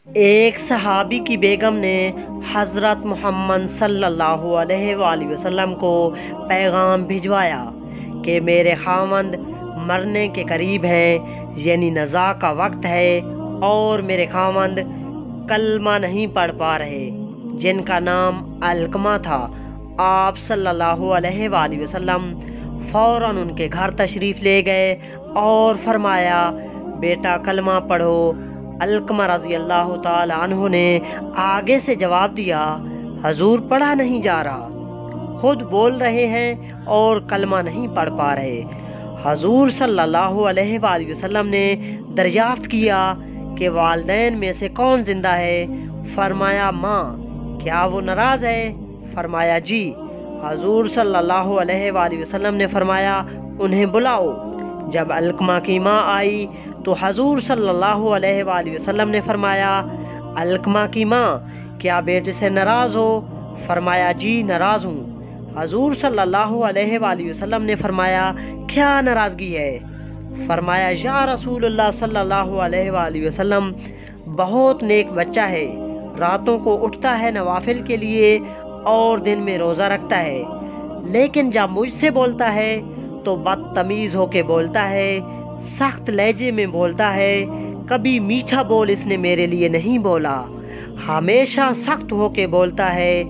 ایک صحابی کی بیگم نے حضرت محمد صلی اللہ علیہ وآلہ وسلم کو پیغام بھجوایا کہ میرے خاوند مرنے کے قریب ہیں، یعنی نزاع کا وقت ہے، اور میرے خاوند کلمہ نہیں پڑھ پا رہے، جن کا نام علقمہ تھا۔ آپ صلی اللہ علیہ وآلہ وسلم فوراً ان کے گھر تشریف لے گئے اور فرمایا، بیٹا کلمہ پڑھو۔ علقمہ رضی اللہ تعالی عنہ نے آگے سے جواب دیا، حضور پڑھا نہیں جا رہا، خود بول رہے ہیں اور کلمہ نہیں پڑھ پا رہے۔ حضور صلی اللہ علیہ وآلہ وسلم نے دریافت کیا کہ والدین میں سے کون زندہ ہے؟ فرمایا ماں۔ کیا وہ ناراض ہے؟ فرمایا جی۔ حضور صلی اللہ علیہ وآلہ وسلم نے فرمایا، انہیں بلاؤ۔ جب علقمہ کی ماں آئی تو حضور صلی اللہ علیہ وآلہ وسلم نے فرمایا، علقمہ کی ماں کیا بیٹے سے ناراض ہو؟ فرمایا جی ناراض ہوں۔ حضور صلی اللہ علیہ وآلہ وسلم نے فرمایا، کیا ناراضگی ہے؟ فرمایا، یا رسول اللہ صلی اللہ علیہ وآلہ وسلم، بہت نیک بچہ ہے، راتوں کو اٹھتا ہے نوافل کے لیے اور دن میں روزہ رکھتا ہے، لیکن جب مجھ سے بولتا ہے تو بدتمیز ہو کے بولتا ہے، سخت لہجے میں بولتا ہے، کبھی میٹھا بول اس نے میرے لیے نہیں بولا، ہمیشہ سخت ہو کے بولتا ہے،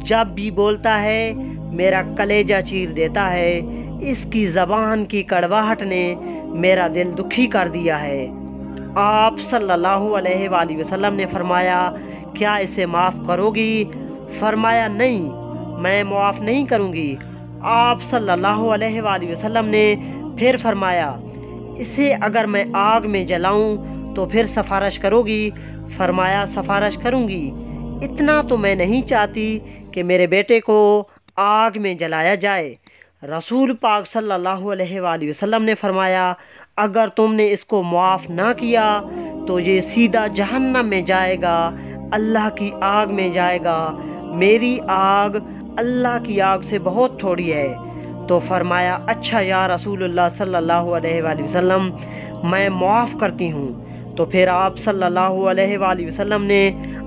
جب بھی بولتا ہے میرا کلیجہ چیر دیتا ہے، اس کی زبان کی کڑواہٹ نے میرا دل دکھی کر دیا ہے۔ آپ صلی اللہ علیہ وآلہ وسلم نے فرمایا، کیا اسے معاف کرو گی؟ فرمایا نہیں، میں معاف نہیں کروں گی۔ آپ صلی اللہ علیہ وآلہ وسلم نے پھر فرمایا، اسے اگر میں آگ میں جلاؤں تو پھر سفارش کرو گی؟ فرمایا سفارش کروں گی، اتنا تو میں نہیں چاہتی کہ میرے بیٹے کو آگ میں جلایا جائے۔ رسول پاک صلی اللہ علیہ وآلہ وسلم نے فرمایا، اگر تم نے اس کو معاف نہ کیا تو یہ سیدھا جہنم میں جائے گا، اللہ کی آگ میں جائے گا، میری آگ اللہ کی آگ سے بہت تھوڑی ہے۔ تو فرمایا، اچھا یا رسول اللہ صلی اللہ علیہ وآلہ وسلم، میں معاف کرتی ہوں۔ تو پھر آپ صلی اللہ علیہ وآلہ وسلم نے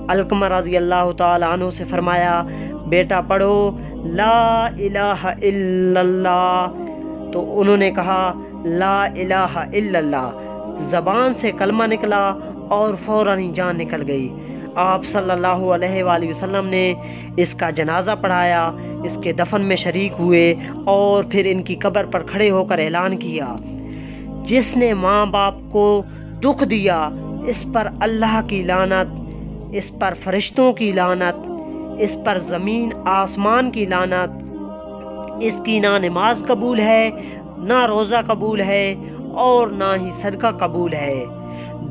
علقمہ رضی اللہ تعالی عنہ سے فرمایا، بیٹا پڑھو لا الہ الا اللہ۔ تو انہوں نے کہا لا الہ الا اللہ، زبان سے کلمہ نکلا اور فوراً ہی جان نکل گئی۔ آپ صلی اللہ علیہ وآلہ وسلم نے اس کا جنازہ پڑھایا، اس کے دفن میں شریک ہوئے اور پھر ان کی قبر پر کھڑے ہو کر اعلان کیا، جس نے ماں باپ کو دکھ دیا اس پر اللہ کی لعنت، اس پر فرشتوں کی لعنت، اس پر زمین آسمان کی لعنت، اس کی نہ نماز قبول ہے، نہ روزہ قبول ہے اور نہ ہی صدقہ قبول ہے۔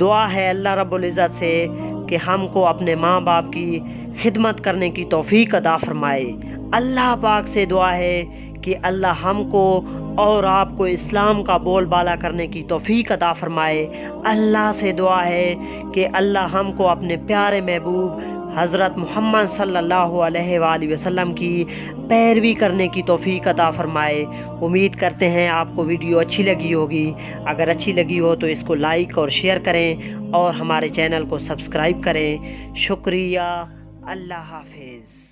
دعا ہے اللہ رب العزت سے کہ ہم کو اپنے ماں باپ کی خدمت کرنے کی توفیق عطا فرمائے۔ اللہ پاک سے دعا ہے کہ اللہ ہم کو اور آپ کو اسلام کا بول بالا کرنے کی توفیق عطا فرمائے۔ اللہ سے دعا ہے کہ اللہ ہم کو اپنے پیارے محبوب حضرت محمد صلی اللہ علیہ وآلہ وسلم کی پیروی کرنے کی توفیق عطا فرمائے۔ امید کرتے ہیں آپ کو ویڈیو اچھی لگی ہوگی۔ اگر اچھی لگی ہو تو اس کو لائک اور شیئر کریں اور ہمارے چینل کو سبسکرائب کریں۔ شکریہ، اللہ حافظ۔